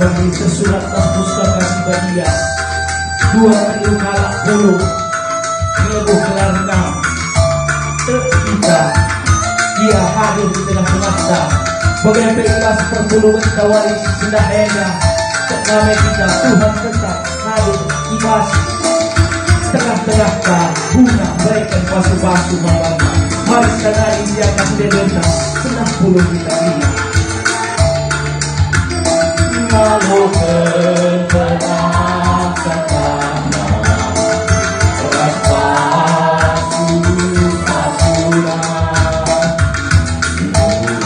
Bagi sesurat pustaka Sibadia 2020 Ngebuh Kelarkam kita dia hadir di tengah semesta bagai ikhlas pertulungan kawaris sendahnya kami kita Tuhan tetap hadir di masjid tengah-tengah guna berikan pasu-pasu membangun mari sekali dia akan didengar senang puluh kita ini lalu ketenang ketana beras pasuran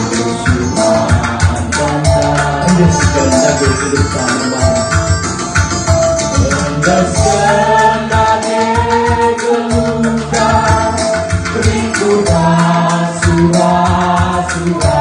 musuhan bantah endeskan lagi kedutaan endeskan lagi kedutaan berikutan surat-surat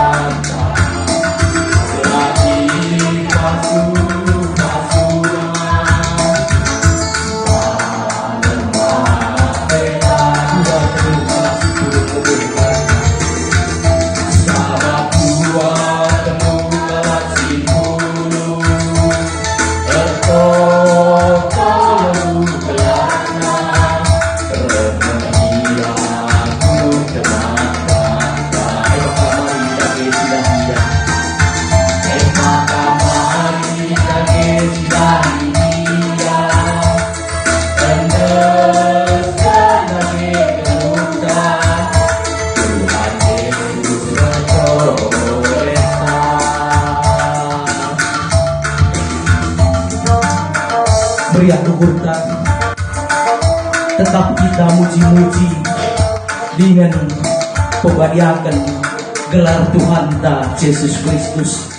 beriak nuhurkan tetap kita muji-muji dengan pembadiakan gelar Tuhan ta Yesus Kristus